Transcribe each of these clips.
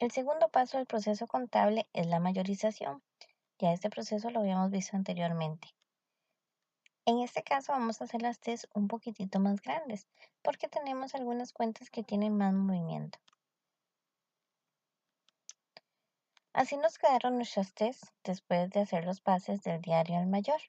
El segundo paso del proceso contable es la mayorización. Ya este proceso lo habíamos visto anteriormente. En este caso vamos a hacer las T's un poquitito más grandes, porque tenemos algunas cuentas que tienen más movimiento. Así nos quedaron nuestras T's después de hacer los pases del diario al mayor.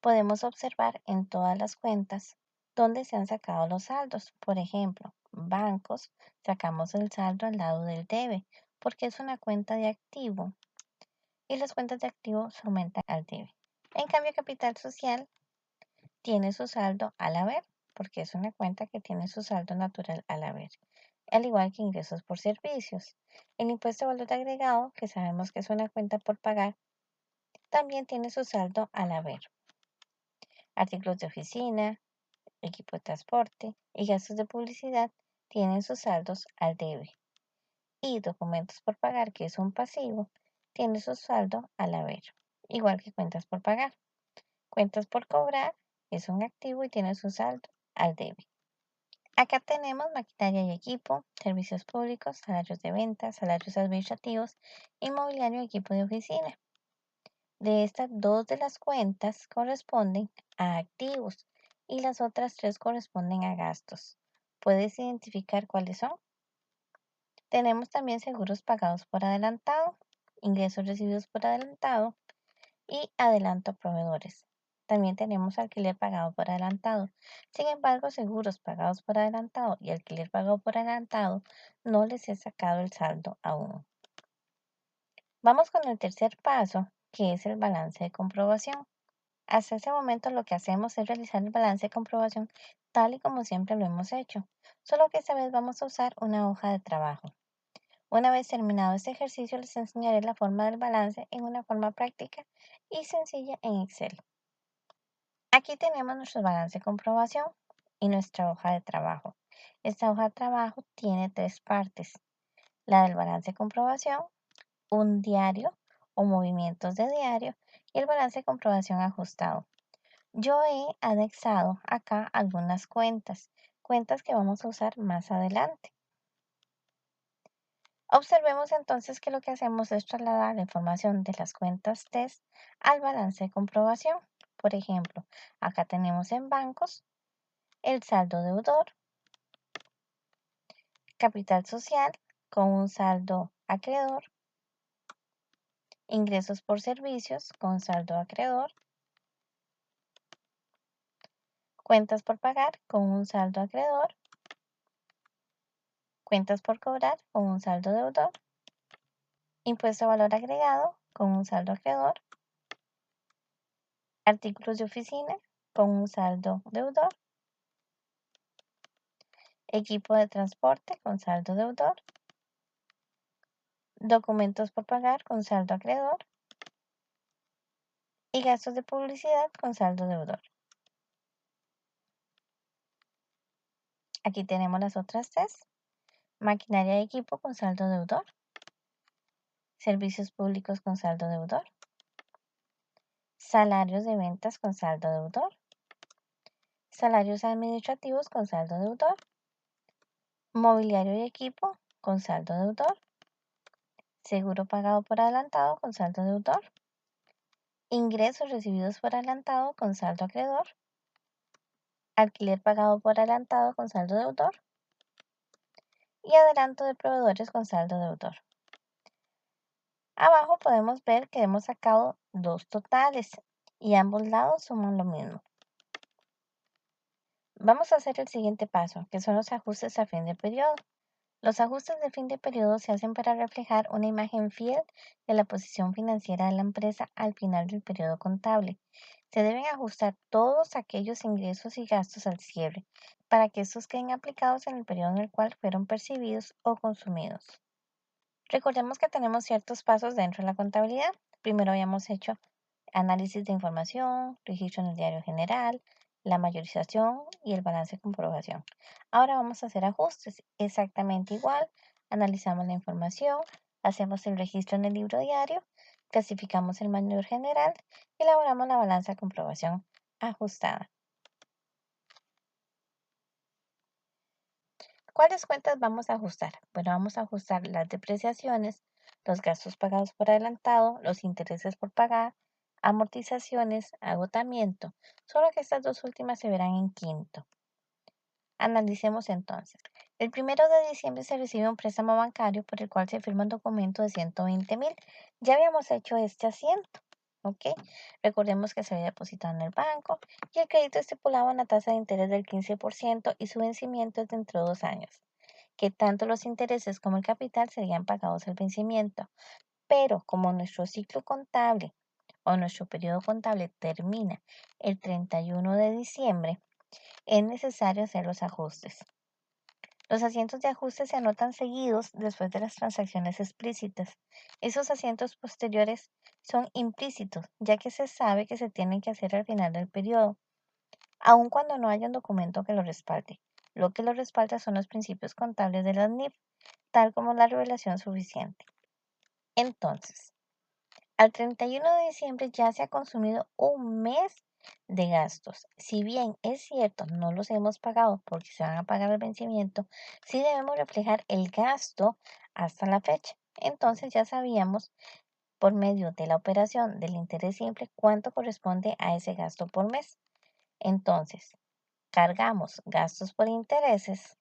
Podemos observar en todas las cuentas dónde se han sacado los saldos. Por ejemplo, bancos, sacamos el saldo al lado del debe, porque es una cuenta de activo y las cuentas de activo se aumentan al debe. En cambio, capital social tiene su saldo al haber, porque es una cuenta que tiene su saldo natural al haber, al igual que ingresos por servicios. El impuesto de valor agregado, que sabemos que es una cuenta por pagar, también tiene su saldo al haber. Artículos de oficina, equipo de transporte y gastos de publicidad tienen sus saldos al debe. Y documentos por pagar, que es un pasivo, tiene su saldo al haber, igual que cuentas por pagar. Cuentas por cobrar es un activo y tiene su saldo al debe. Acá tenemos maquinaria y equipo, servicios públicos, salarios de venta, salarios administrativos, inmobiliario y equipo de oficina. De estas, dos de las cuentas corresponden a activos y las otras tres corresponden a gastos. ¿Puedes identificar cuáles son? Tenemos también seguros pagados por adelantado, ingresos recibidos por adelantado y adelanto a proveedores. También tenemos alquiler pagado por adelantado. Sin embargo, seguros pagados por adelantado y alquiler pagado por adelantado no les he sacado el saldo aún. Vamos con el tercer paso, que es el balance de comprobación. Hasta ese momento lo que hacemos es realizar el balance de comprobación tal y como siempre lo hemos hecho, solo que esta vez vamos a usar una hoja de trabajo. Una vez terminado este ejercicio les enseñaré la forma del balance en una forma práctica y sencilla en Excel. Aquí tenemos nuestro balance de comprobación y nuestra hoja de trabajo. Esta hoja de trabajo tiene tres partes: la del balance de comprobación, un diario o movimientos de diario y el balance de comprobación ajustado. Yo he anexado acá algunas cuentas que vamos a usar más adelante. Observemos entonces que lo que hacemos es trasladar la información de las cuentas test al balance de comprobación. Por ejemplo, acá tenemos en bancos el saldo deudor, capital social con un saldo acreedor, ingresos por servicios con saldo acreedor, cuentas por pagar con un saldo acreedor, cuentas por cobrar con un saldo deudor, impuesto a valor agregado con un saldo acreedor, artículos de oficina con un saldo deudor, equipo de transporte con saldo deudor, documentos por pagar con saldo acreedor y gastos de publicidad con saldo deudor. Aquí tenemos las otras tres: maquinaria y equipo con saldo deudor, servicios públicos con saldo deudor, salarios de ventas con saldo deudor, salarios administrativos con saldo deudor, mobiliario y equipo con saldo deudor, seguro pagado por adelantado con saldo deudor, ingresos recibidos por adelantado con saldo acreedor, alquiler pagado por adelantado con saldo deudor y adelanto de proveedores con saldo deudor. Abajo podemos ver que hemos sacado dos totales y ambos lados suman lo mismo. Vamos a hacer el siguiente paso, que son los ajustes a fin de periodo. Los ajustes de fin de periodo se hacen para reflejar una imagen fiel de la posición financiera de la empresa al final del periodo contable. Se deben ajustar todos aquellos ingresos y gastos al cierre para que estos queden aplicados en el periodo en el cual fueron percibidos o consumidos. Recordemos que tenemos ciertos pasos dentro de la contabilidad. Primero habíamos hecho análisis de información, registro en el diario general, la mayorización y el balance de comprobación. Ahora vamos a hacer ajustes exactamente igual. Analizamos la información, hacemos el registro en el libro diario, clasificamos el mayor general y elaboramos la balanza de comprobación ajustada. ¿Cuáles cuentas vamos a ajustar? Bueno, vamos a ajustar las depreciaciones, los gastos pagados por adelantado, los intereses por pagar, amortizaciones, agotamiento, solo que estas dos últimas se verán en quinto. Analicemos entonces. El 1 de diciembre se recibe un préstamo bancario por el cual se firma un documento de 120,000. Ya habíamos hecho este asiento, ¿ok? Recordemos que se había depositado en el banco y el crédito estipulaba una tasa de interés del 15% y su vencimiento es dentro de 2 años, que tanto los intereses como el capital serían pagados al vencimiento. Pero como nuestro ciclo contable o nuestro periodo contable termina el 31 de diciembre, es necesario hacer los ajustes. Los asientos de ajuste se anotan seguidos después de las transacciones explícitas. Esos asientos posteriores son implícitos, ya que se sabe que se tienen que hacer al final del periodo, aun cuando no haya un documento que lo respalde. Lo que lo respalda son los principios contables de las NIF, tal como la revelación suficiente. Entonces, al 31 de diciembre ya se ha consumido un mes de gastos. Si bien es cierto, no los hemos pagado porque se van a pagar al vencimiento, sí debemos reflejar el gasto hasta la fecha. Entonces ya sabíamos por medio de la operación del interés simple cuánto corresponde a ese gasto por mes. Entonces, cargamos gastos por intereses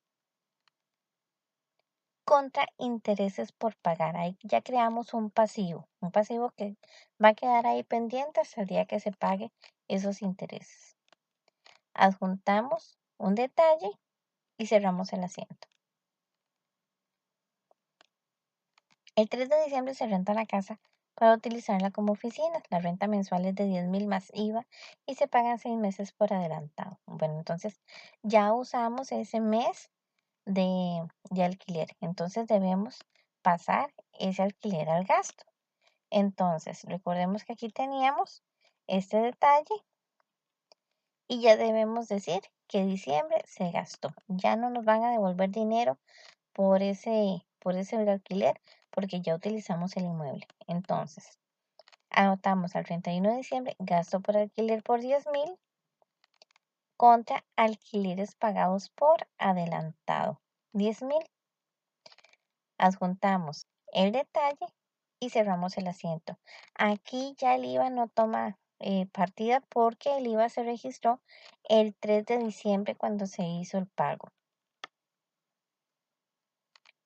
contra intereses por pagar. Ahí ya creamos un pasivo que va a quedar ahí pendiente hasta el día que se pague esos intereses. Adjuntamos un detalle y cerramos el asiento. El 3 de diciembre se renta la casa para utilizarla como oficina. La renta mensual es de 10,000 más IVA y se pagan 6 meses por adelantado. Bueno, entonces ya usamos ese mes de alquiler. Entonces debemos pasar ese alquiler al gasto. Entonces, recordemos que aquí teníamos este detalle y ya debemos decir que diciembre se gastó. Ya no nos van a devolver dinero por ese alquiler porque ya utilizamos el inmueble. Entonces, anotamos al 31 de diciembre gasto por alquiler por 10,000 contra alquileres pagados por adelantado. 10,000. Adjuntamos el detalle y cerramos el asiento. Aquí ya el IVA no toma partida porque el IVA se registró el 3 de diciembre cuando se hizo el pago.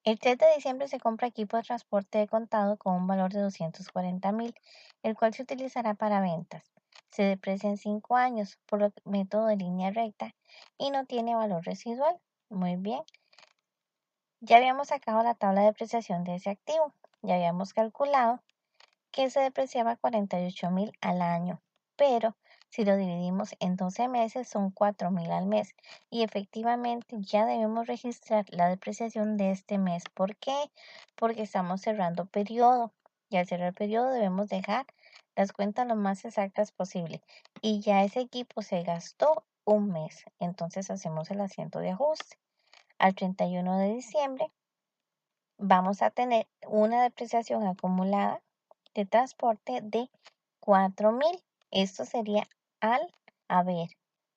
El 3 de diciembre se compra equipo de transporte de contado con un valor de 240,000, el cual se utilizará para ventas. Se deprecia en 5 años por el método de línea recta y no tiene valor residual. Muy bien. Ya habíamos sacado la tabla de depreciación de ese activo. Ya habíamos calculado que se depreciaba 48,000 al año, pero si lo dividimos en 12 meses son 4,000 al mes y efectivamente ya debemos registrar la depreciación de este mes. ¿Por qué? Porque estamos cerrando periodo y al cerrar periodo debemos dejar las cuentas lo más exactas posible y ya ese equipo se gastó un mes, entonces hacemos el asiento de ajuste. Al 31 de diciembre vamos a tener una depreciación acumulada de transporte de 4,000. Esto sería al haber.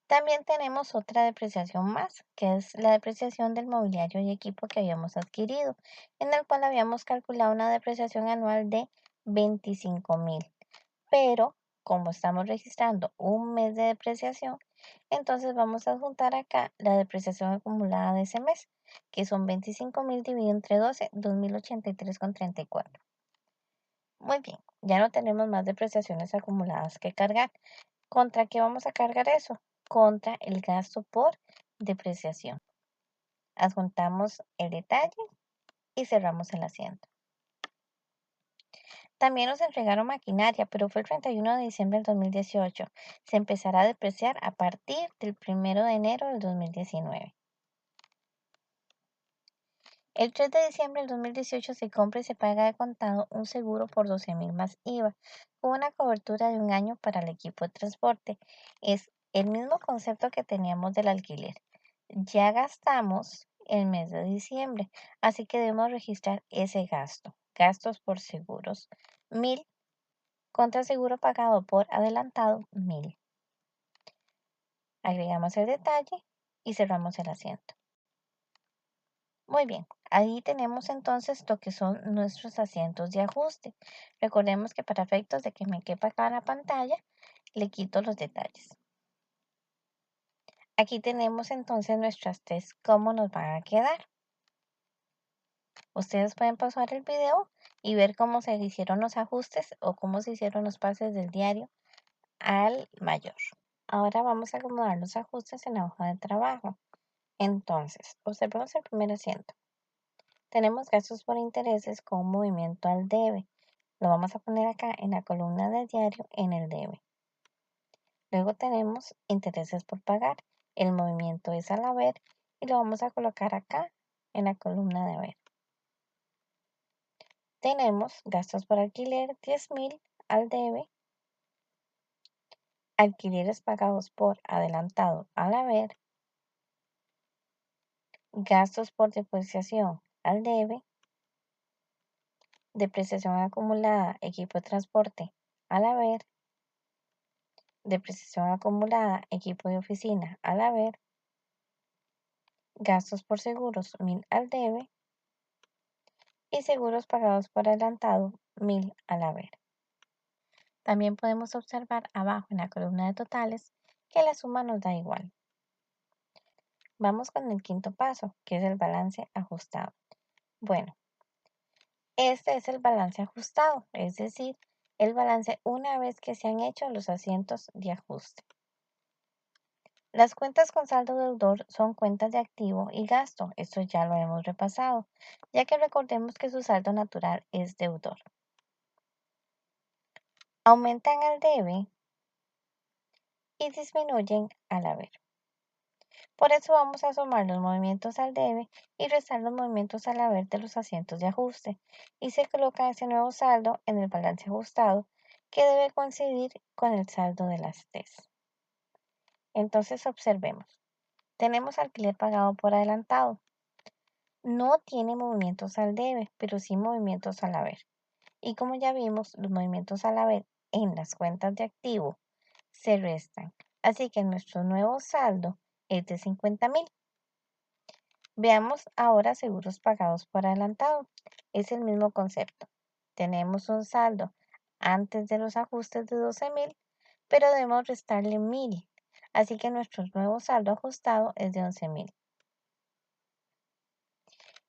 También tenemos otra depreciación más, que es la depreciación del mobiliario y equipo que habíamos adquirido, en el cual habíamos calculado una depreciación anual de 25,000. Pero como estamos registrando un mes de depreciación, entonces vamos a adjuntar acá la depreciación acumulada de ese mes, que son 25,000 dividido entre 12, 2,083,34. Muy bien, ya no tenemos más depreciaciones acumuladas que cargar. ¿Contra qué vamos a cargar eso? Contra el gasto por depreciación. Adjuntamos el detalle y cerramos el asiento. También nos entregaron maquinaria, pero fue el 31 de diciembre del 2018. Se empezará a depreciar a partir del 1 de enero del 2019. El 3 de diciembre del 2018 se compra y se paga de contado un seguro por 12,000 más IVA, con una cobertura de un año para el equipo de transporte. Es el mismo concepto que teníamos del alquiler. Ya gastamos el mes de diciembre, así que debemos registrar ese gasto. Gastos por seguros, 1,000 contra seguro pagado por adelantado, 1,000. Agregamos el detalle y cerramos el asiento. Muy bien, ahí tenemos entonces lo que son nuestros asientos de ajuste. Recordemos que para efectos de que me quepa acá en la pantalla, le quito los detalles. Aquí tenemos entonces nuestras test, cómo nos van a quedar. Ustedes pueden pausar el video y ver cómo se hicieron los ajustes o cómo se hicieron los pases del diario al mayor. Ahora vamos a acomodar los ajustes en la hoja de trabajo. Entonces, observemos el primer asiento. Tenemos gastos por intereses con movimiento al debe. Lo vamos a poner acá en la columna de diario en el debe. Luego tenemos intereses por pagar. El movimiento es al haber y lo vamos a colocar acá en la columna de haber. Tenemos gastos por alquiler 10.000 al debe. Alquileres pagados por adelantado al haber. Gastos por depreciación al debe. Depreciación acumulada equipo de transporte al haber. Depreciación acumulada equipo de oficina al haber. Gastos por seguros 1.000 al debe. Y seguros pagados por adelantado 1.000 al haber. También podemos observar abajo en la columna de totales que la suma nos da igual. Vamos con el quinto paso, que es el balance ajustado. Bueno, este es el balance ajustado, es decir, el balance una vez que se han hecho los asientos de ajuste. Las cuentas con saldo deudor son cuentas de activo y gasto, esto ya lo hemos repasado, ya que recordemos que su saldo natural es deudor. Aumentan al debe y disminuyen al haber. Por eso vamos a sumar los movimientos al debe y restar los movimientos al haber de los asientos de ajuste y se coloca ese nuevo saldo en el balance ajustado que debe coincidir con el saldo de las TES. Entonces observemos. Tenemos alquiler pagado por adelantado. No tiene movimientos al debe, pero sí movimientos al haber. Y como ya vimos, los movimientos al haber en las cuentas de activo se restan. Así que nuestro nuevo saldo es de 50.000. Veamos ahora seguros pagados por adelantado. Es el mismo concepto. Tenemos un saldo antes de los ajustes de 12.000, pero debemos restarle 1.000. Así que nuestro nuevo saldo ajustado es de 11.000.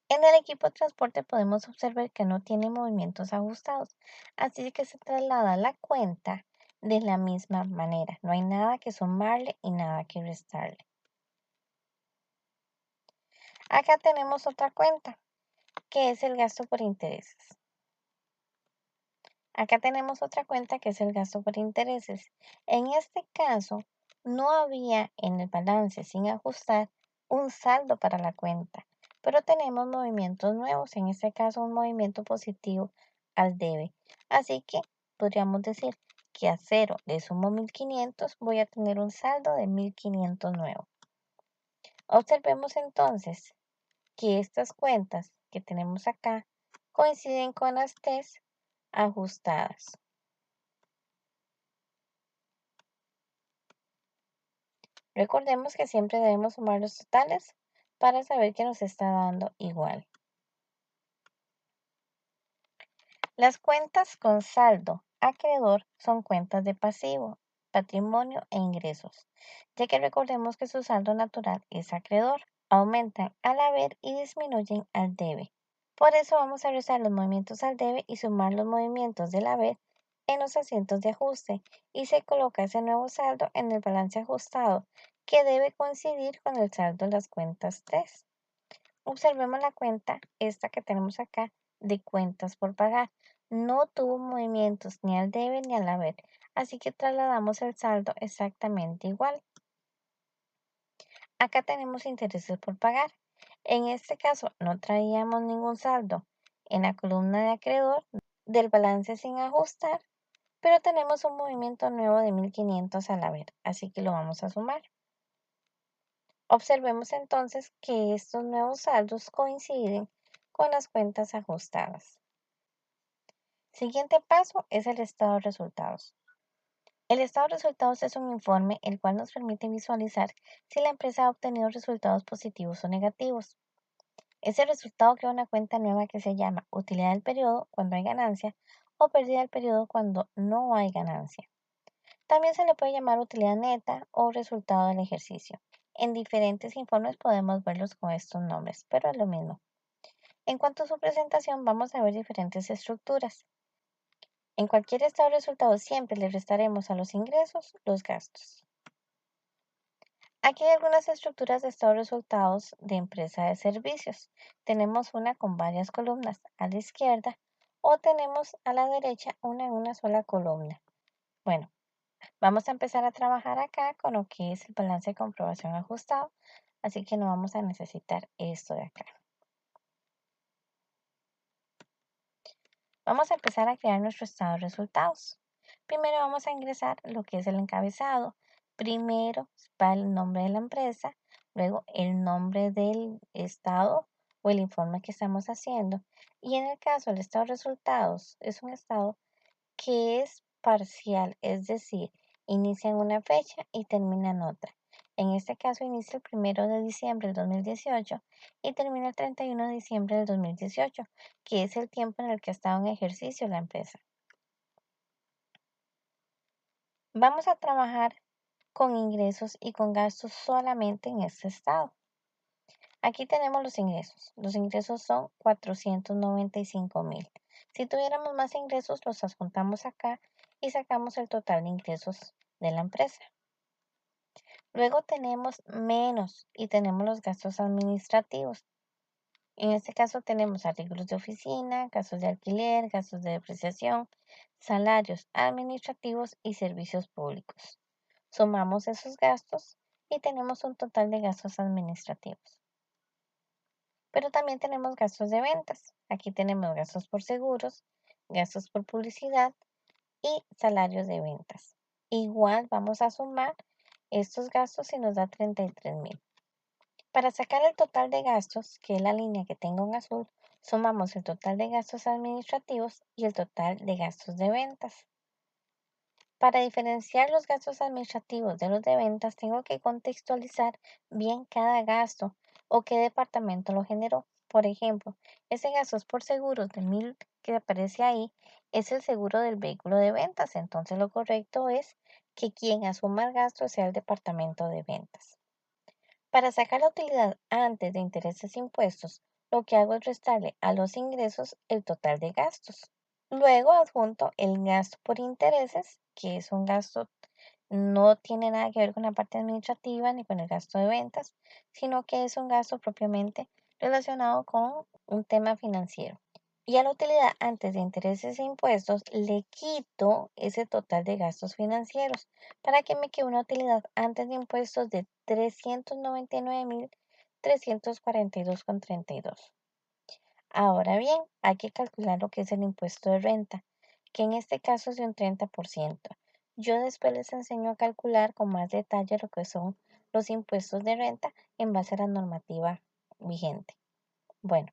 En el equipo de transporte podemos observar que no tiene movimientos ajustados, así que se traslada la cuenta de la misma manera. No hay nada que sumarle y nada que restarle. Acá tenemos otra cuenta, que es el gasto por intereses. Acá tenemos otra cuenta que es el gasto por intereses. En este caso, no había en el balance sin ajustar un saldo para la cuenta, pero tenemos movimientos nuevos, en este caso un movimiento positivo al debe. Así que podríamos decir que a 0 le sumo 1.500, voy a tener un saldo de 1.500 nuevo. Observemos entonces que estas cuentas que tenemos acá coinciden con las TES ajustadas. Recordemos que siempre debemos sumar los totales para saber que nos está dando igual. Las cuentas con saldo acreedor son cuentas de pasivo, patrimonio e ingresos, ya que recordemos que su saldo natural es acreedor, aumentan al haber y disminuyen al debe. Por eso vamos a restar los movimientos al debe y sumar los movimientos del haber en los asientos de ajuste y se coloca ese nuevo saldo en el balance ajustado que debe coincidir con el saldo de las cuentas 3. Observemos la cuenta, esta que tenemos acá, de cuentas por pagar. No tuvo movimientos ni al debe ni al haber, así que trasladamos el saldo exactamente igual. Acá tenemos intereses por pagar. En este caso no traíamos ningún saldo en la columna de acreedor del balance sin ajustar, pero tenemos un movimiento nuevo de 1.500 al haber, así que lo vamos a sumar. Observemos entonces que estos nuevos saldos coinciden con las cuentas ajustadas. Siguiente paso es el estado de resultados. El estado de resultados es un informe el cual nos permite visualizar si la empresa ha obtenido resultados positivos o negativos. Ese resultado crea una cuenta nueva que se llama utilidad del periodo cuando hay ganancia o pérdida del periodo cuando no hay ganancia. También se le puede llamar utilidad neta o resultado del ejercicio. En diferentes informes podemos verlos con estos nombres, pero es lo mismo. En cuanto a su presentación, vamos a ver diferentes estructuras. En cualquier estado de resultados siempre le restaremos a los ingresos los gastos. Aquí hay algunas estructuras de estado de resultados de empresa de servicios. Tenemos una con varias columnas a la izquierda o tenemos a la derecha una en una sola columna. Bueno, vamos a empezar a trabajar acá con lo que es el balance de comprobación ajustado, así que no vamos a necesitar esto de acá. Vamos a empezar a crear nuestro estado de resultados. Primero vamos a ingresar lo que es el encabezado. Primero va el nombre de la empresa, luego el nombre del estado o el informe que estamos haciendo. Y en el caso del estado de resultados, es un estado que es parcial, es decir, inicia en una fecha y termina en otra. En este caso inicia el 1 de diciembre del 2018 y termina el 31 de diciembre del 2018, que es el tiempo en el que ha estado en ejercicio la empresa. Vamos a trabajar con ingresos y con gastos solamente en este estado. Aquí tenemos los ingresos. Los ingresos son 495,000. Si tuviéramos más ingresos, los adjuntamos acá y sacamos el total de ingresos de la empresa. Luego tenemos menos y tenemos los gastos administrativos. En este caso tenemos artículos de oficina, gastos de alquiler, gastos de depreciación, salarios administrativos y servicios públicos. Sumamos esos gastos y tenemos un total de gastos administrativos. Pero también tenemos gastos de ventas. Aquí tenemos gastos por seguros, gastos por publicidad y salarios de ventas. Igual vamos a sumar estos gastos y nos da 33,000. Para sacar el total de gastos, que es la línea que tengo en azul, sumamos el total de gastos administrativos y el total de gastos de ventas. Para diferenciar los gastos administrativos de los de ventas, tengo que contextualizar bien cada gasto o qué departamento lo generó. Por ejemplo, ese gasto por seguros de 1,000 que aparece ahí es el seguro del vehículo de ventas. Entonces, lo correcto es que quien asuma el gasto sea el departamento de ventas. Para sacar la utilidad antes de intereses e impuestos, lo que hago es restarle a los ingresos el total de gastos. Luego adjunto el gasto por intereses, que es un gasto, no tiene nada que ver con la parte administrativa ni con el gasto de ventas, sino que es un gasto propiamente relacionado con un tema financiero. Y a la utilidad antes de intereses e impuestos le quito ese total de gastos financieros para que me quede una utilidad antes de impuestos de 399,342,32. Ahora bien, hay que calcular lo que es el impuesto de renta, que en este caso es de un 30%. Yo después les enseño a calcular con más detalle lo que son los impuestos de renta en base a la normativa vigente. Bueno,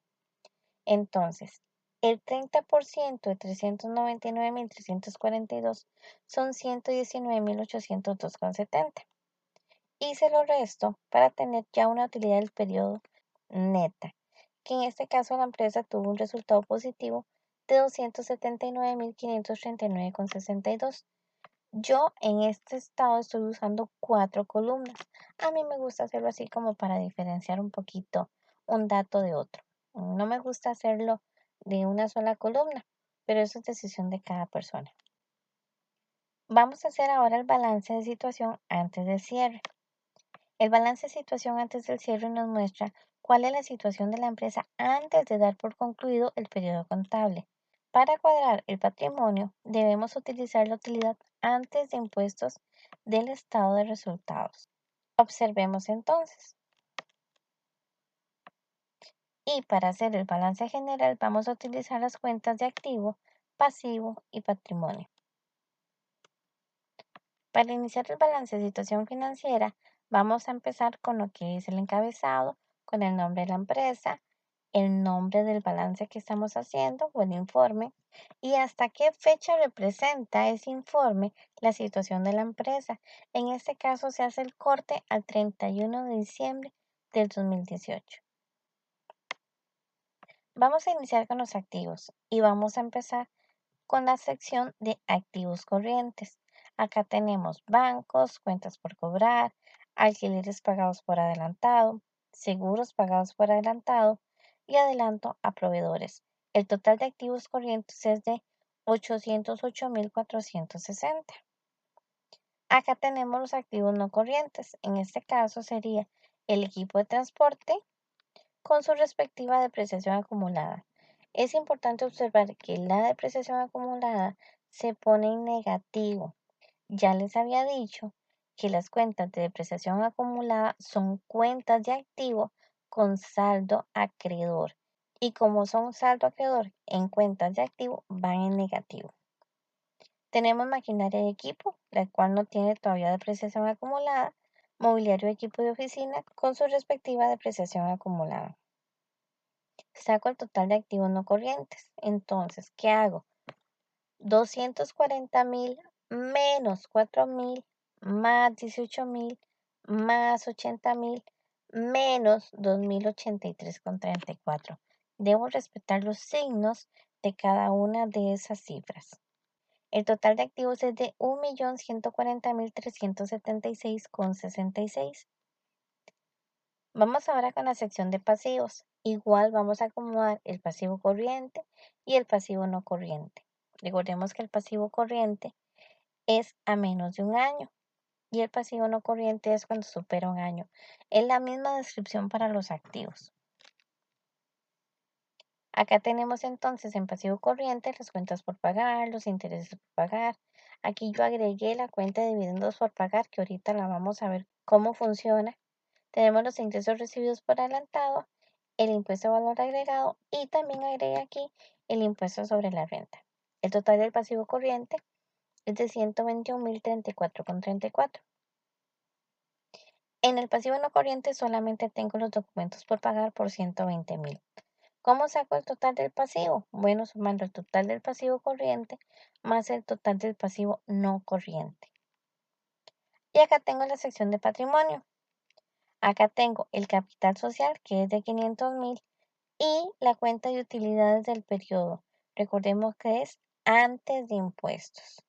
entonces, el 30% de 399,342 son 119,802,70. Y se lo resto para tener ya una utilidad del periodo neta, que en este caso la empresa tuvo un resultado positivo de 279,539,62. Yo en este estado estoy usando 4 columnas. A mí me gusta hacerlo así como para diferenciar un poquito un dato de otro. No me gusta hacerlo de una sola columna, pero eso es decisión de cada persona. Vamos a hacer ahora el balance de situación antes del cierre. El balance de situación antes del cierre nos muestra cuál es la situación de la empresa antes de dar por concluido el periodo contable. Para cuadrar el patrimonio, debemos utilizar la utilidad antes de impuestos del estado de resultados. Observemos entonces. Y para hacer el balance general vamos a utilizar las cuentas de activo, pasivo y patrimonio. Para iniciar el balance de situación financiera, vamos a empezar con lo que es el encabezado, con el nombre de la empresa, el nombre del balance que estamos haciendo o el informe y hasta qué fecha representa ese informe la situación de la empresa. En este caso se hace el corte al 31 de diciembre del 2018. Vamos a iniciar con los activos y vamos a empezar con la sección de activos corrientes. Acá tenemos bancos, cuentas por cobrar, alquileres pagados por adelantado, seguros pagados por adelantado y adelanto a proveedores. El total de activos corrientes es de 808.460. Acá tenemos los activos no corrientes. En este caso sería el equipo de transporte con su respectiva depreciación acumulada. Es importante observar que la depreciación acumulada se pone en negativo. Ya les había dicho que las cuentas de depreciación acumulada son cuentas de activo con saldo acreedor. Y como son saldo acreedor en cuentas de activo, van en negativo. Tenemos maquinaria y equipo, la cual no tiene todavía depreciación acumulada, mobiliario y equipo de oficina con su respectiva depreciación acumulada. Saco el total de activos no corrientes. Entonces, ¿qué hago? 240.000 menos 4.000 más 18.000 más 80.000 menos 2.083,34. Debo respetar los signos de cada una de esas cifras. El total de activos es de 1.140.376,66. Vamos ahora con la sección de pasivos. Igual vamos a acomodar el pasivo corriente y el pasivo no corriente. Recordemos que el pasivo corriente es a menos de un año y el pasivo no corriente es cuando supera un año. Es la misma descripción para los activos. Acá tenemos entonces en pasivo corriente las cuentas por pagar, los intereses por pagar. Aquí yo agregué la cuenta de dividendos por pagar, que ahorita la vamos a ver cómo funciona. Tenemos los ingresos recibidos por adelantado, el impuesto de valor agregado y también agregué aquí el impuesto sobre la renta. El total del pasivo corriente es de 121.034,34. En el pasivo no corriente solamente tengo los documentos por pagar por 120.000. ¿Cómo saco el total del pasivo? Bueno, sumando el total del pasivo corriente más el total del pasivo no corriente. Y acá tengo la sección de patrimonio. Acá tengo el capital social, que es de 500.000, y la cuenta de utilidades del periodo. Recordemos que es antes de impuestos.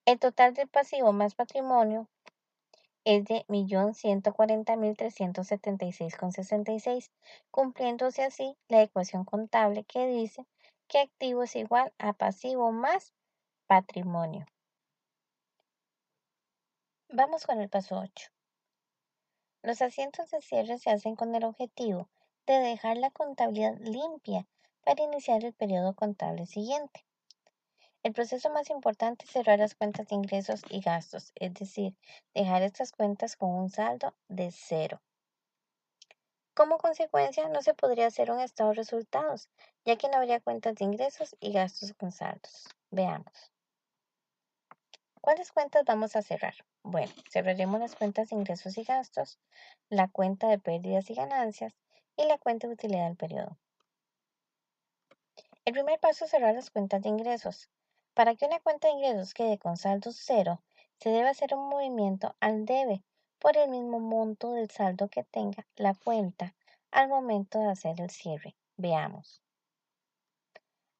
El total del pasivo más patrimonio es de 1.140.376,66, cumpliéndose así la ecuación contable que dice que activo es igual a pasivo más patrimonio. Vamos con el paso 8. Los asientos de cierre se hacen con el objetivo de dejar la contabilidad limpia para iniciar el periodo contable siguiente. El proceso más importante es cerrar las cuentas de ingresos y gastos, es decir, dejar estas cuentas con un saldo de cero. Como consecuencia, no se podría hacer un estado de resultados, ya que no habría cuentas de ingresos y gastos con saldos. Veamos. ¿Cuáles cuentas vamos a cerrar? Bueno, cerraremos las cuentas de ingresos y gastos, la cuenta de pérdidas y ganancias y la cuenta de utilidad del periodo. El primer paso es cerrar las cuentas de ingresos. Para que una cuenta de ingresos quede con saldo cero, se debe hacer un movimiento al debe por el mismo monto del saldo que tenga la cuenta al momento de hacer el cierre. Veamos.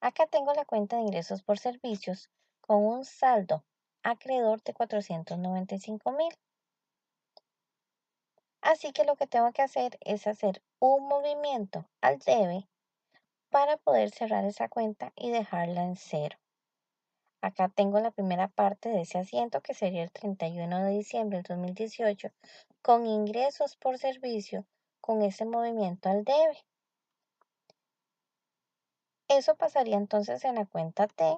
Acá tengo la cuenta de ingresos por servicios con un saldo acreedor de 495.000. Así que lo que tengo que hacer es hacer un movimiento al debe para poder cerrar esa cuenta y dejarla en cero. Acá tengo la primera parte de ese asiento que sería el 31 de diciembre del 2018 con ingresos por servicio con ese movimiento al debe. Eso pasaría entonces en la cuenta T,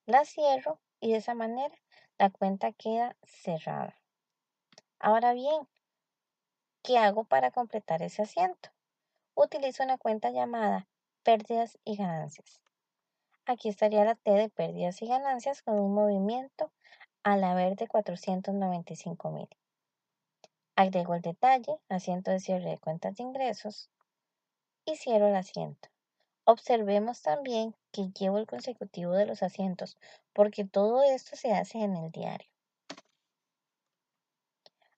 la cierro y de esa manera la cuenta queda cerrada. Ahora bien, ¿qué hago para completar ese asiento? Utilizo una cuenta llamada pérdidas y ganancias. Aquí estaría la T de pérdidas y ganancias con un movimiento al haber de 495.000. Agrego el detalle, asiento de cierre de cuentas de ingresos y cierro el asiento. Observemos también que llevo el consecutivo de los asientos porque todo esto se hace en el diario.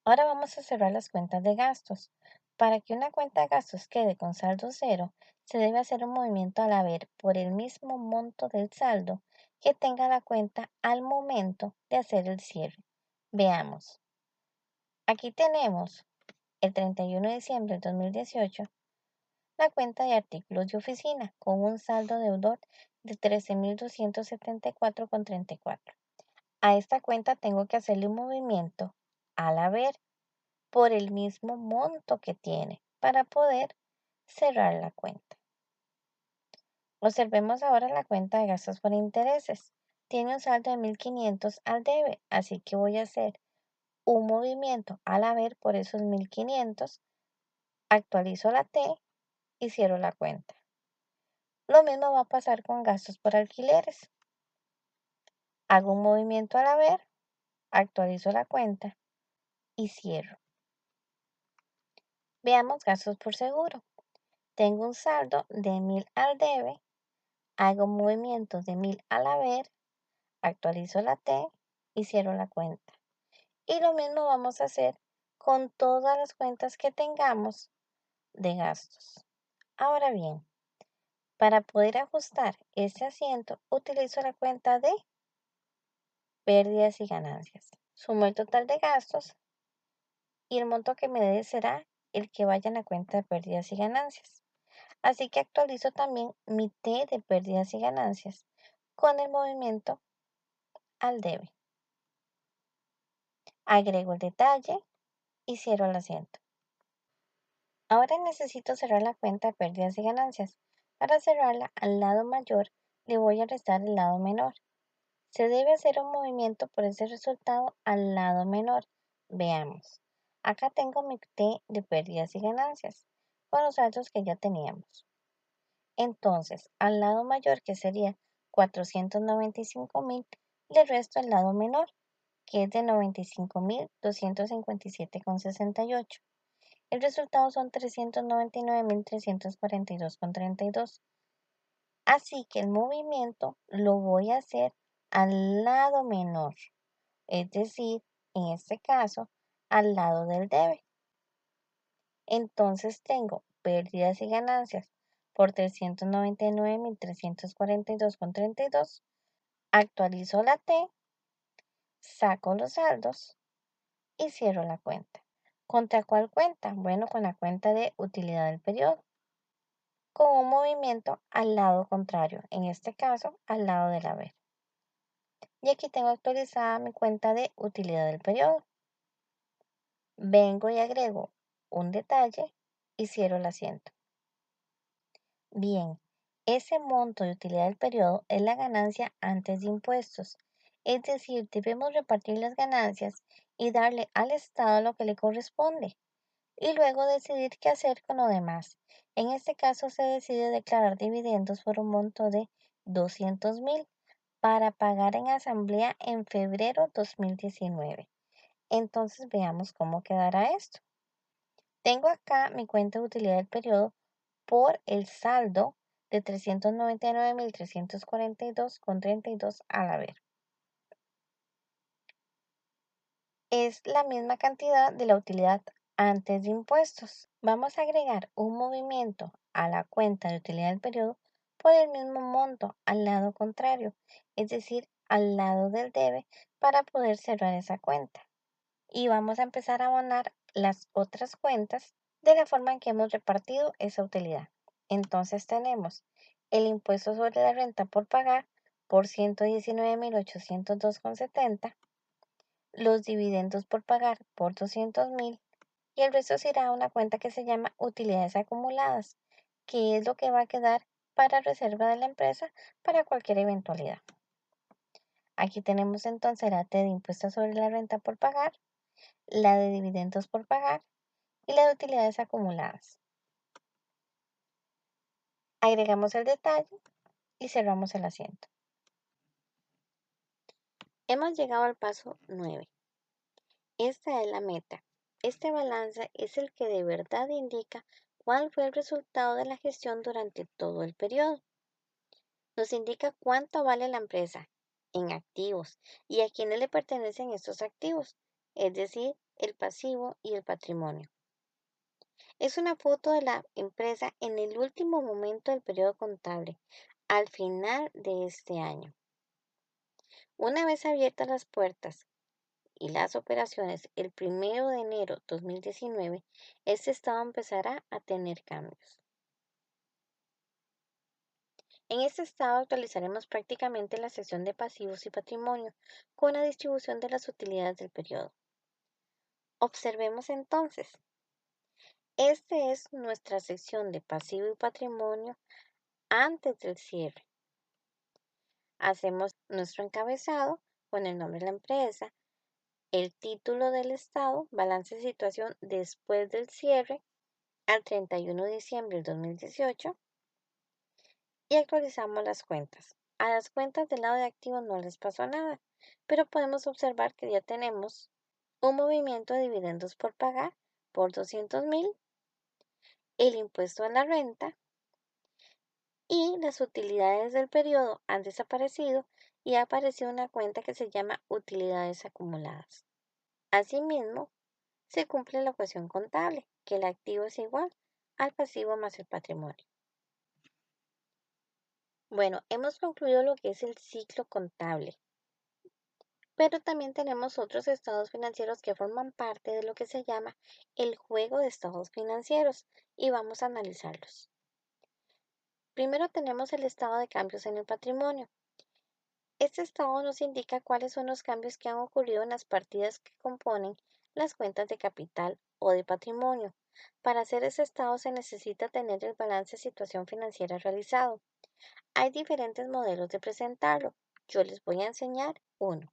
Ahora vamos a cerrar las cuentas de gastos. Para que una cuenta de gastos quede con saldo cero, se debe hacer un movimiento al haber por el mismo monto del saldo que tenga la cuenta al momento de hacer el cierre. Veamos. Aquí tenemos el 31 de diciembre del 2018 la cuenta de artículos de oficina con un saldo deudor de 13.274,34. A esta cuenta tengo que hacerle un movimiento al haber por el mismo monto que tiene para poder cerrar la cuenta. Observemos ahora la cuenta de gastos por intereses. Tiene un saldo de 1.500 al debe, así que voy a hacer un movimiento al haber por esos 1.500, actualizo la T y cierro la cuenta. Lo mismo va a pasar con gastos por alquileres. Hago un movimiento al haber, actualizo la cuenta y cierro. Veamos gastos por seguro. Tengo un saldo de 1.000 al debe, hago movimientos de 1.000 al haber, actualizo la T y cierro la cuenta. Y lo mismo vamos a hacer con todas las cuentas que tengamos de gastos. Ahora bien, para poder ajustar este asiento, utilizo la cuenta de pérdidas y ganancias. Sumo el total de gastos y el monto que me dé será el que vaya en la cuenta de pérdidas y ganancias. Así que actualizo también mi T de pérdidas y ganancias con el movimiento al debe. Agrego el detalle y cierro el asiento. Ahora necesito cerrar la cuenta de pérdidas y ganancias. Para cerrarla al lado mayor le voy a restar el lado menor. Se debe hacer un movimiento por ese resultado al lado menor. Veamos. Acá tengo mi T de pérdidas y ganancias con los saldos que ya teníamos. Entonces, al lado mayor, que sería 495.000, le resto el lado menor, que es de 95.257,68. El resultado son 399.342,32. Así que el movimiento lo voy a hacer al lado menor, es decir, en este caso, al lado del debe. Entonces tengo pérdidas y ganancias por 399.342,32. Actualizo la T, saco los saldos y cierro la cuenta. ¿Contra cuál cuenta? Bueno, con la cuenta de utilidad del periodo, con un movimiento al lado contrario, en este caso al lado del haber. Y aquí tengo actualizada mi cuenta de utilidad del periodo. Vengo y agrego un detalle y cierro el asiento. Bien, ese monto de utilidad del periodo es la ganancia antes de impuestos. Es decir, debemos repartir las ganancias y darle al Estado lo que le corresponde y luego decidir qué hacer con lo demás. En este caso se decide declarar dividendos por un monto de 200.000 para pagar en asamblea en febrero 2019. Entonces veamos cómo quedará esto. Tengo acá mi cuenta de utilidad del periodo por el saldo de 399.342,32 al haber. Es la misma cantidad de la utilidad antes de impuestos. Vamos a agregar un movimiento a la cuenta de utilidad del periodo por el mismo monto al lado contrario, es decir, al lado del debe para poder cerrar esa cuenta. Y vamos a empezar a abonar las otras cuentas de la forma en que hemos repartido esa utilidad. Entonces tenemos el impuesto sobre la renta por pagar por 119.802,70, los dividendos por pagar por 200.000 y el resto se irá a una cuenta que se llama utilidades acumuladas, que es lo que va a quedar para reserva de la empresa para cualquier eventualidad. Aquí tenemos entonces la T de impuestos sobre la renta por pagar, la de dividendos por pagar y la de utilidades acumuladas. Agregamos el detalle y cerramos el asiento. Hemos llegado al paso 9. Esta es la meta. Este balance es el que de verdad indica cuál fue el resultado de la gestión durante todo el periodo. Nos indica cuánto vale la empresa en activos y a quiénes le pertenecen estos activos, es decir, el pasivo y el patrimonio. Es una foto de la empresa en el último momento del periodo contable, al final de este año. Una vez abiertas las puertas y las operaciones el 1 de enero 2019, este estado empezará a tener cambios. En este estado actualizaremos prácticamente la sección de pasivos y patrimonio con la distribución de las utilidades del periodo. Observemos entonces. Esta es nuestra sección de pasivo y patrimonio antes del cierre. Hacemos nuestro encabezado con el nombre de la empresa, el título del estado, balance de situación después del cierre al 31 de diciembre del 2018 y actualizamos las cuentas. A las cuentas del lado de activos no les pasó nada, pero podemos observar que ya tenemos un movimiento de dividendos por pagar por 200,000, el impuesto a la renta y las utilidades del periodo han desaparecido y ha aparecido una cuenta que se llama utilidades acumuladas. Asimismo, se cumple la ecuación contable, que el activo es igual al pasivo más el patrimonio. Bueno, hemos concluido lo que es el ciclo contable, pero también tenemos otros estados financieros que forman parte de lo que se llama el juego de estados financieros y vamos a analizarlos. Primero tenemos el estado de cambios en el patrimonio. Este estado nos indica cuáles son los cambios que han ocurrido en las partidas que componen las cuentas de capital o de patrimonio. Para hacer ese estado se necesita tener el balance de situación financiera realizado. Hay diferentes modelos de presentarlo. Yo les voy a enseñar uno.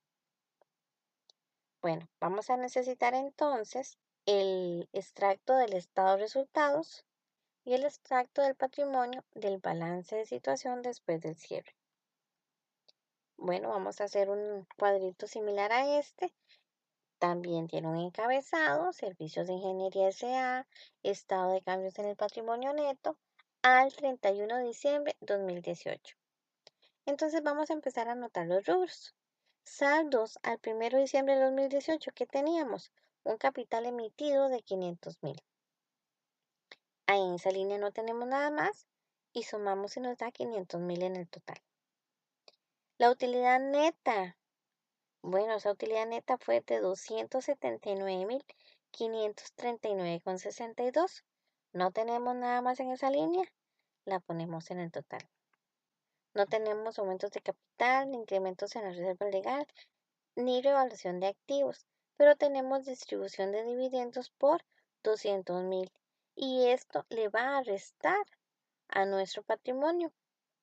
Bueno, vamos a necesitar entonces el extracto del estado de resultados y el extracto del patrimonio del balance de situación después del cierre. Bueno, vamos a hacer un cuadrito similar a este. También tiene un encabezado, Servicios de Ingeniería S.A., Estado de Cambios en el Patrimonio Neto, al 31 de diciembre de 2018. Entonces vamos a empezar a anotar los rubros. Saldos al 1 de diciembre de 2018, ¿qué teníamos? Un capital emitido de 500,000. Ahí en esa línea no tenemos nada más y sumamos y nos da 500,000 en el total. La utilidad neta. Bueno, esa utilidad neta fue de 279,539,62. No tenemos nada más en esa línea, la ponemos en el total. No tenemos aumentos de capital, ni incrementos en la reserva legal, ni revaluación de activos, pero tenemos distribución de dividendos por 200,000 y esto le va a restar a nuestro patrimonio.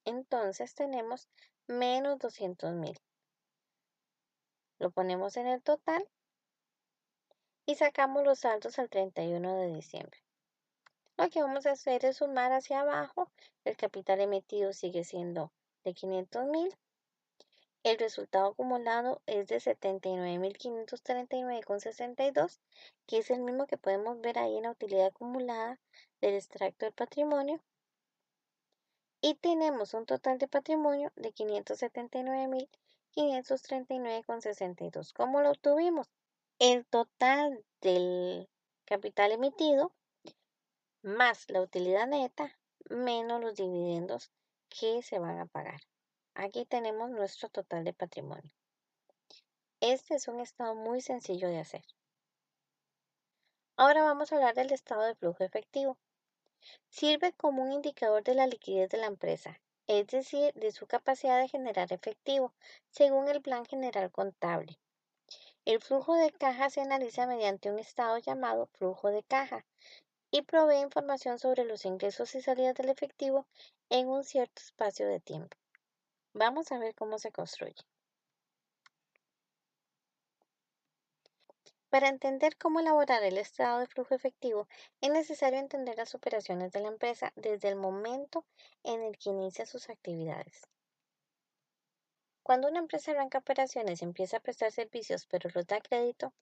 Entonces tenemos menos 200,000. Lo ponemos en el total y sacamos los saldos al 31 de diciembre. Lo que vamos a hacer es sumar hacia abajo. El capital emitido sigue siendo de 500,000. El resultado acumulado es de 79,539,62, que es el mismo que podemos ver ahí en la utilidad acumulada del extracto del patrimonio. Y tenemos un total de patrimonio de 579,539,62. ¿Cómo lo obtuvimos? El total del capital emitido más la utilidad neta menos los dividendos que se van a pagar. Aquí tenemos nuestro total de patrimonio. Este es un estado muy sencillo de hacer. Ahora vamos a hablar del estado de flujo efectivo. Sirve como un indicador de la liquidez de la empresa, es decir, de su capacidad de generar efectivo, según el Plan General Contable. El flujo de caja se analiza mediante un estado llamado flujo de caja y provee información sobre los ingresos y salidas del efectivo en un cierto espacio de tiempo. Vamos a ver cómo se construye. Para entender cómo elaborar el estado de flujo efectivo, es necesario entender las operaciones de la empresa desde el momento en el que inicia sus actividades. Cuando una empresa arranca operaciones y empieza a prestar servicios pero los da crédito,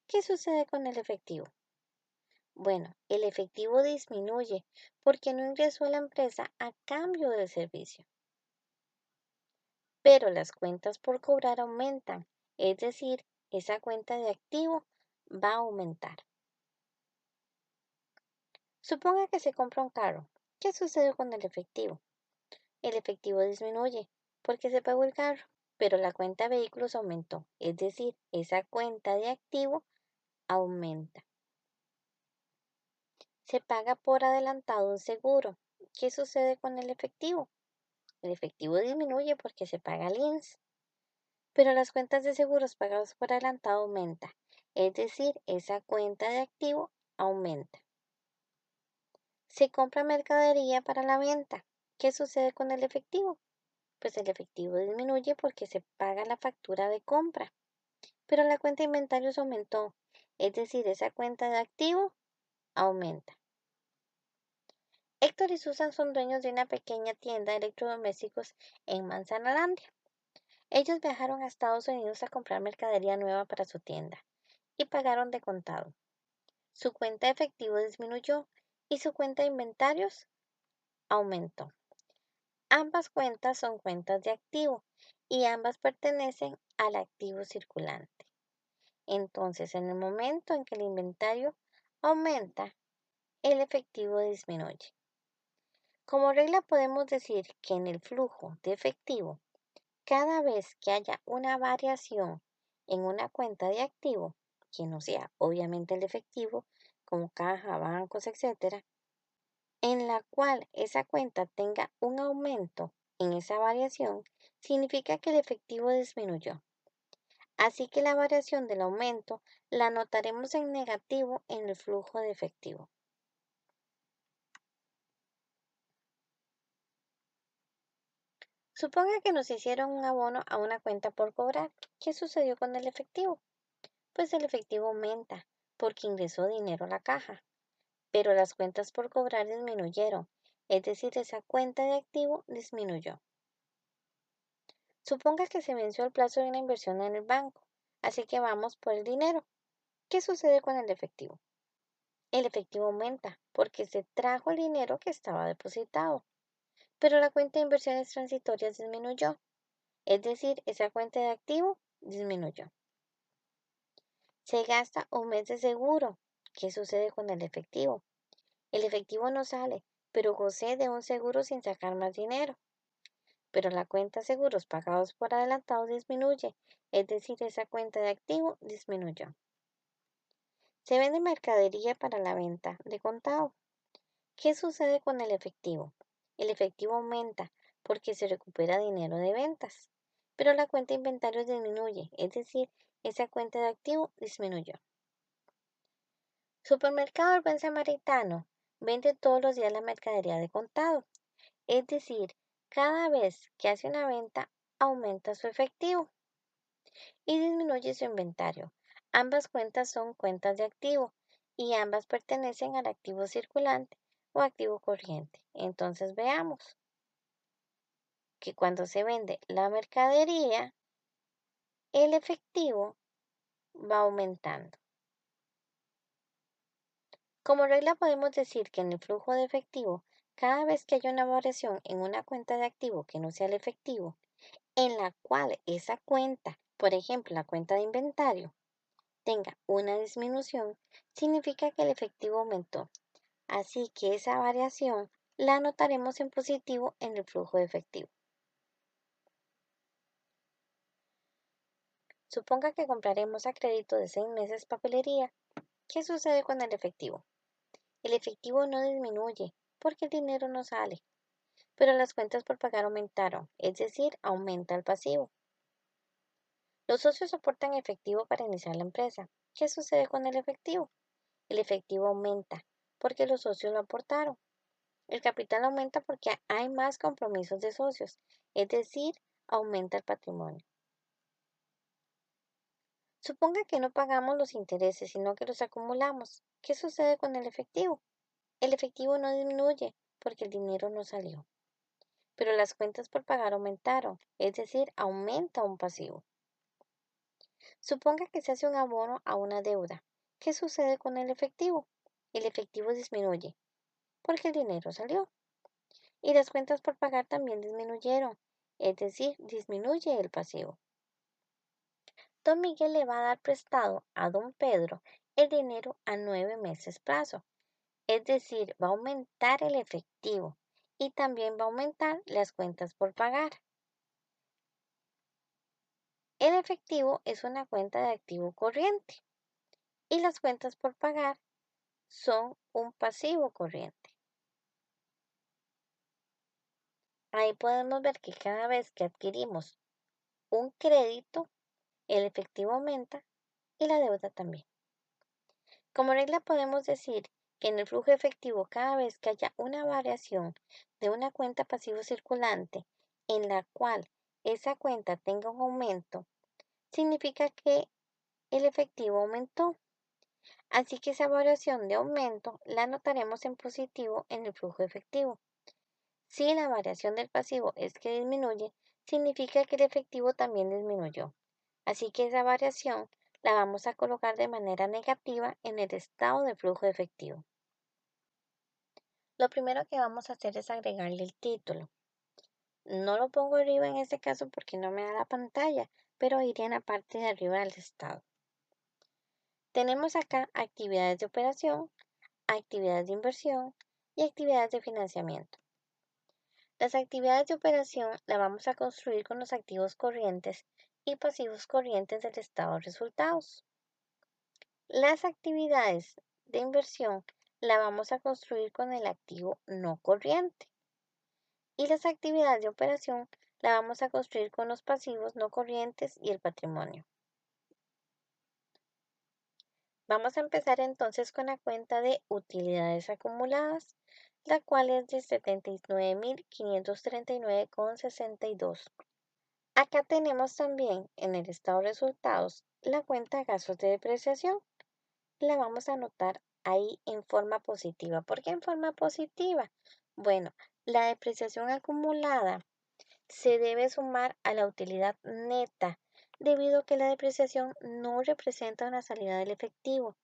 ¿qué sucede con el efectivo? Bueno, el efectivo disminuye porque no ingresó a la empresa a cambio del servicio. Pero las cuentas por cobrar aumentan, es decir, esa cuenta de activo va a aumentar. Suponga que se compra un carro. ¿Qué sucede con el efectivo? El efectivo disminuye porque se pagó el carro, pero la cuenta de vehículos aumentó, es decir, esa cuenta de activo aumenta. Se paga por adelantado un seguro. ¿Qué sucede con el efectivo? El efectivo disminuye porque se paga el INSS, pero las cuentas de seguros pagados por adelantado aumenta, es decir, esa cuenta de activo aumenta. Se compra mercadería para la venta. ¿Qué sucede con el efectivo? Pues el efectivo disminuye porque se paga la factura de compra, pero la cuenta de inventarios aumentó, es decir, esa cuenta de activo aumenta. Héctor y Susan son dueños de una pequeña tienda de electrodomésticos en Manzanalandia. Ellos viajaron a Estados Unidos a comprar mercadería nueva para su tienda y pagaron de contado. Su cuenta de efectivo disminuyó y su cuenta de inventarios aumentó. Ambas cuentas son cuentas de activo y ambas pertenecen al activo circulante. Entonces, en el momento en que el inventario aumenta, el efectivo disminuye. Como regla podemos decir que en el flujo de efectivo, cada vez que haya una variación en una cuenta de activo, que no sea obviamente el efectivo, como caja, bancos, etc., en la cual esa cuenta tenga un aumento en esa variación, significa que el efectivo disminuyó. Así que la variación del aumento la anotaremos en negativo en el flujo de efectivo. Suponga que nos hicieron un abono a una cuenta por cobrar. ¿Qué sucedió con el efectivo? Pues el efectivo aumenta porque ingresó dinero a la caja, pero las cuentas por cobrar disminuyeron, es decir, esa cuenta de activo disminuyó. Suponga que se venció el plazo de una inversión en el banco, así que vamos por el dinero. ¿Qué sucede con el efectivo? El efectivo aumenta porque se trajo el dinero que estaba depositado, pero la cuenta de inversiones transitorias disminuyó, es decir, esa cuenta de activo disminuyó. Se gasta un mes de seguro. ¿Qué sucede con el efectivo? El efectivo no sale, pero gocé de un seguro sin sacar más dinero. Pero la cuenta de seguros pagados por adelantado disminuye, es decir, esa cuenta de activo disminuyó. Se vende mercadería para la venta de contado. ¿Qué sucede con el efectivo? El efectivo aumenta porque se recupera dinero de ventas, pero la cuenta de inventarios disminuye, es decir, esa cuenta de activo disminuyó. Supermercado El Buen Samaritano vende todos los días la mercadería de contado, es decir, cada vez que hace una venta aumenta su efectivo y disminuye su inventario. Ambas cuentas son cuentas de activo y ambas pertenecen al activo circulante o activo corriente. Entonces veamos que cuando se vende la mercadería, el efectivo va aumentando. Como regla podemos decir que en el flujo de efectivo, cada vez que haya una variación en una cuenta de activo que no sea el efectivo, en la cual esa cuenta, por ejemplo la cuenta de inventario, tenga una disminución, significa que el efectivo aumentó. Así que esa variación la anotaremos en positivo en el flujo de efectivo. Suponga que compraremos a crédito de 6 meses papelería. ¿Qué sucede con el efectivo? El efectivo no disminuye porque el dinero no sale, pero las cuentas por pagar aumentaron, es decir, aumenta el pasivo. Los socios aportan efectivo para iniciar la empresa. ¿Qué sucede con el efectivo? El efectivo aumenta porque los socios lo aportaron. El capital aumenta porque hay más compromisos de socios, es decir, aumenta el patrimonio. Suponga que no pagamos los intereses, sino que los acumulamos. ¿Qué sucede con el efectivo? El efectivo no disminuye porque el dinero no salió, pero las cuentas por pagar aumentaron, es decir, aumenta un pasivo. Suponga que se hace un abono a una deuda. ¿Qué sucede con el efectivo? El efectivo disminuye porque el dinero salió y las cuentas por pagar también disminuyeron, es decir, disminuye el pasivo. Don Miguel le va a dar prestado a don Pedro el dinero a 9 meses plazo, Es decir, va a aumentar el efectivo y también va a aumentar las cuentas por pagar. El efectivo es una cuenta de activo corriente y las cuentas por pagar son un pasivo corriente. Ahí podemos ver que cada vez que adquirimos un crédito, el efectivo aumenta y la deuda también. Como regla podemos decir que en el flujo efectivo, cada vez que haya una variación de una cuenta pasivo circulante en la cual esa cuenta tenga un aumento, significa que el efectivo aumentó. Así que esa variación de aumento la anotaremos en positivo en el flujo efectivo. Si la variación del pasivo es que disminuye, significa que el efectivo también disminuyó. Así que esa variación la vamos a colocar de manera negativa en el estado de flujo efectivo. Lo primero que vamos a hacer es agregarle el título. No lo pongo arriba en este caso porque no me da la pantalla, pero iría en la parte de arriba del estado. Tenemos acá actividades de operación, actividades de inversión y actividades de financiamiento. Las actividades de operación las vamos a construir con los activos corrientes y pasivos corrientes del estado de resultados. Las actividades de inversión las vamos a construir con el activo no corriente. Y las actividades de operación las vamos a construir con los pasivos no corrientes y el patrimonio. Vamos a empezar entonces con la cuenta de utilidades acumuladas, la cual es de 79.539,62. Acá tenemos también en el estado de resultados la cuenta de gastos de depreciación. La vamos a anotar ahí en forma positiva. ¿Por qué en forma positiva? Bueno, la depreciación acumulada se debe sumar a la utilidad neta, debido a que la depreciación no representa una salida del efectivo.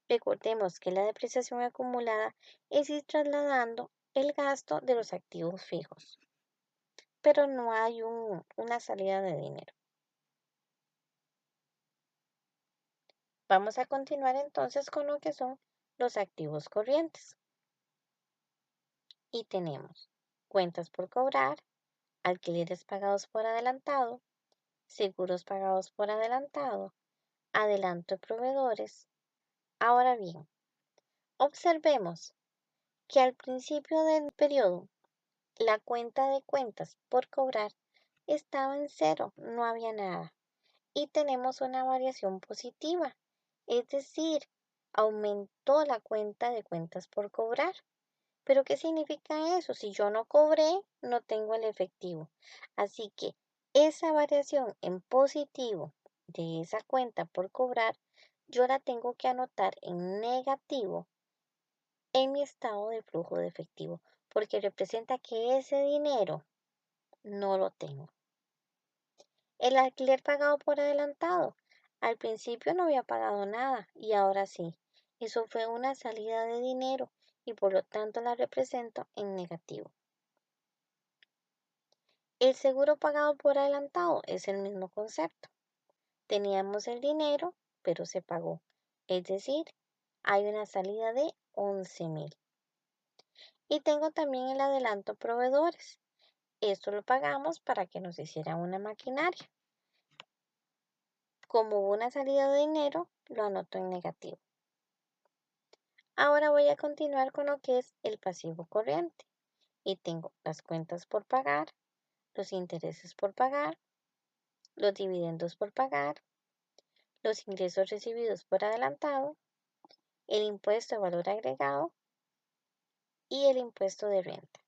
Recordemos que la depreciación acumulada es ir trasladando el gasto de los activos fijos, pero no hay una salida de dinero. Vamos a continuar entonces con lo que son los activos corrientes. Y tenemos cuentas por cobrar, alquileres pagados por adelantado, seguros pagados por adelantado, adelanto de proveedores. Ahora bien, observemos que al principio del periodo la cuenta de cuentas por cobrar estaba en cero, no había nada. Y tenemos una variación positiva, es decir, aumentó la cuenta de cuentas por cobrar. ¿Pero qué significa eso? Si yo no cobré, no tengo el efectivo. Así que esa variación en positivo de esa cuenta por cobrar, yo la tengo que anotar en negativo en mi estado de flujo de efectivo, porque representa que ese dinero no lo tengo. El alquiler pagado por adelantado. Al principio no había pagado nada y ahora sí. Eso fue una salida de dinero y por lo tanto la represento en negativo. El seguro pagado por adelantado es el mismo concepto. Teníamos el dinero, pero se pagó. Es decir, hay una salida de 11,000. Y tengo también el adelanto proveedores. Esto lo pagamos para que nos hicieran una maquinaria. Como hubo una salida de dinero, lo anoto en negativo. Ahora voy a continuar con lo que es el pasivo corriente. Y tengo las cuentas por pagar, los intereses por pagar, los dividendos por pagar, los ingresos recibidos por adelantado, el impuesto de valor agregado y el impuesto de renta.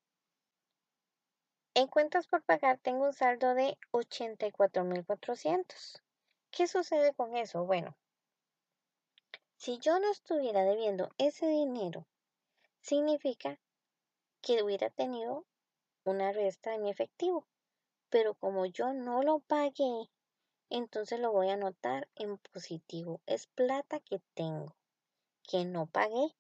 En cuentas por pagar tengo un saldo de 84,400. ¿Qué sucede con eso? Bueno, si yo no estuviera debiendo ese dinero, significa que hubiera tenido una resta de mi efectivo. Pero como yo no lo pagué, entonces lo voy a anotar en positivo. Es plata que tengo, que no pagué.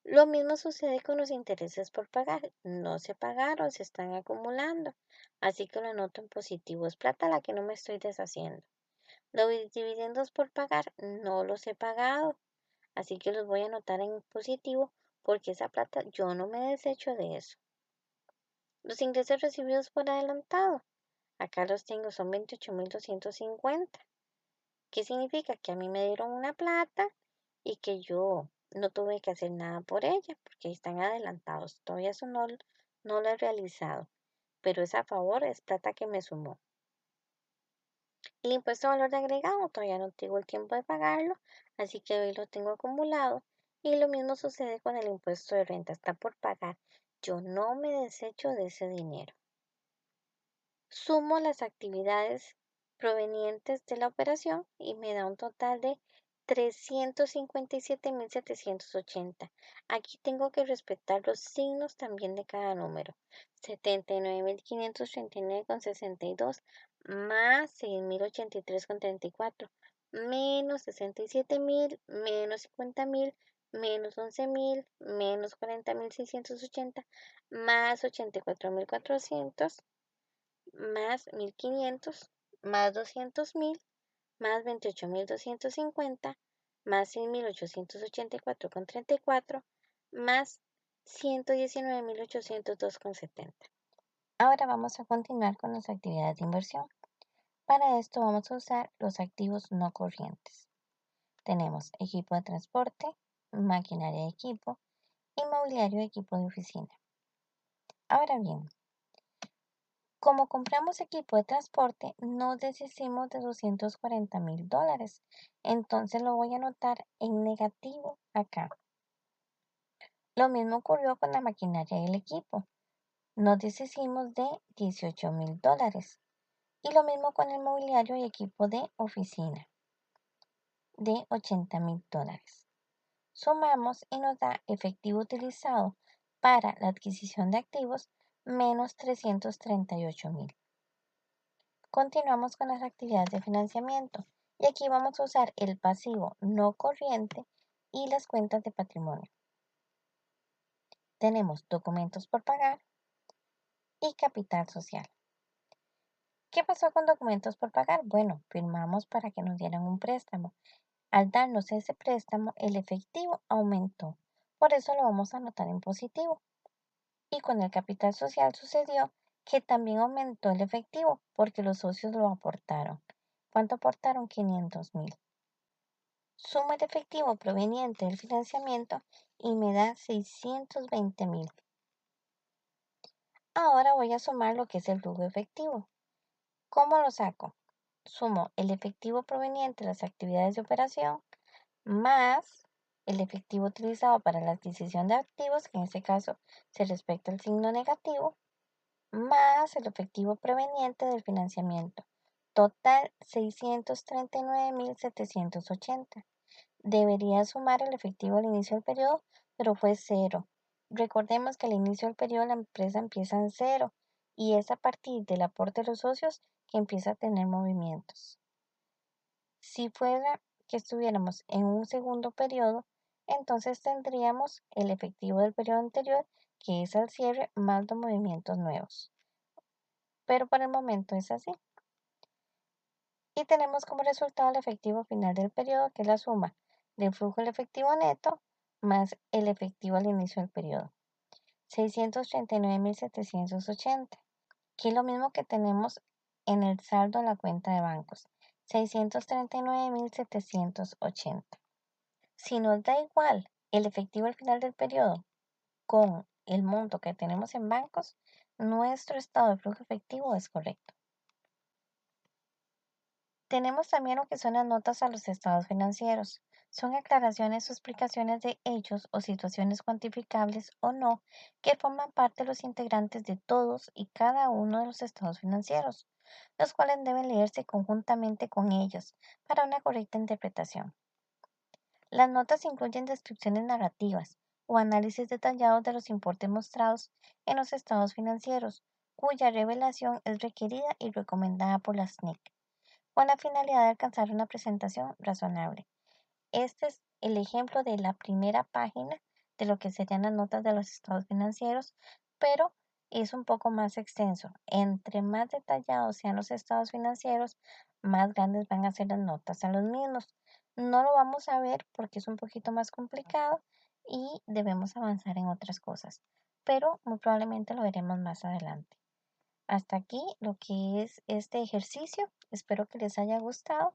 Lo mismo sucede con los intereses por pagar. No se pagaron, se están acumulando. Así que lo anoto en positivo. Es plata la que no me estoy deshaciendo. Los dividendos por pagar no los he pagado. Así que los voy a anotar en positivo porque esa plata yo no me desecho de eso. Los ingresos recibidos por adelantado, acá los tengo, son 28.250. ¿Qué significa? Que a mí me dieron una plata y que yo no tuve que hacer nada por ella, porque están adelantados. Todavía eso no lo he realizado, pero es a favor, es plata que me sumó. El impuesto a valor agregado, todavía no tengo el tiempo de pagarlo, así que hoy lo tengo acumulado. Y lo mismo sucede con el impuesto de renta, está por pagar. Yo no me desecho de ese dinero. Sumo las actividades provenientes de la operación y me da un total de 357.780. Aquí tengo que respetar los signos también de cada número. 79.539,62 más 6.083,34 menos 67.000 menos 50.000 menos 11.000 menos 40.680 más 84.400 más 1.500 más 200.000 más 28.250 más 6.884,34 más 119.802,70. Ahora vamos a continuar con las actividades de inversión. Para esto vamos a usar los activos no corrientes. Tenemos equipo de transporte, maquinaria de equipo, inmobiliario de equipo de oficina. Ahora bien, como compramos equipo de transporte, nos deshicimos de $240.000. Entonces lo voy a anotar en negativo acá. Lo mismo ocurrió con la maquinaria y el equipo. Nos deshicimos de $18.000. Y lo mismo con el mobiliario y equipo de oficina, de $80.000. Sumamos y nos da efectivo utilizado para la adquisición de activos menos $338.000. Continuamos con las actividades de financiamiento y aquí vamos a usar el pasivo no corriente y las cuentas de patrimonio. Tenemos documentos por pagar y capital social. ¿Qué pasó con documentos por pagar? Bueno, firmamos para que nos dieran un préstamo. Al darnos ese préstamo, el efectivo aumentó. Por eso lo vamos a anotar en positivo. Y con el capital social sucedió que también aumentó el efectivo porque los socios lo aportaron. ¿Cuánto aportaron? 500.000. Sumo el efectivo proveniente del financiamiento y me da 620.000. Ahora voy a sumar lo que es el flujo efectivo. ¿Cómo lo saco? Sumo el efectivo proveniente de las actividades de operación más el efectivo utilizado para la adquisición de activos, que en este caso se respecta al signo negativo, más el efectivo proveniente del financiamiento. Total 639.780. Debería sumar el efectivo al inicio del periodo, pero fue cero. Recordemos que al inicio del periodo la empresa empieza en cero y es a partir del aporte de los socios que empieza a tener movimientos. Si fuera que estuviéramos en un segundo periodo, entonces tendríamos el efectivo del periodo anterior, que es al cierre, más los movimientos nuevos. Pero por el momento es así. Y tenemos como resultado el efectivo final del periodo, que es la suma del flujo del efectivo neto más el efectivo al inicio del periodo. 639.780, que es lo mismo que tenemos en el saldo de la cuenta de bancos. 639.780. Si nos da igual el efectivo al final del periodo con el monto que tenemos en bancos, nuestro estado de flujo efectivo es correcto. Tenemos también lo que son las notas a los estados financieros. Son aclaraciones o explicaciones de hechos o situaciones cuantificables o no que forman parte de los integrantes de todos y cada uno de los estados financieros, los cuales deben leerse conjuntamente con ellos para una correcta interpretación. Las notas incluyen descripciones narrativas o análisis detallados de los importes mostrados en los estados financieros, cuya revelación es requerida y recomendada por la SNIC con la finalidad de alcanzar una presentación razonable. Este es el ejemplo de la primera página de lo que serían las notas de los estados financieros, pero es un poco más extenso. Entre más detallados sean los estados financieros, más grandes van a ser las notas a los mismos. No lo vamos a ver porque es un poquito más complicado y debemos avanzar en otras cosas, pero muy probablemente lo veremos más adelante. Hasta aquí lo que es este ejercicio. Espero que les haya gustado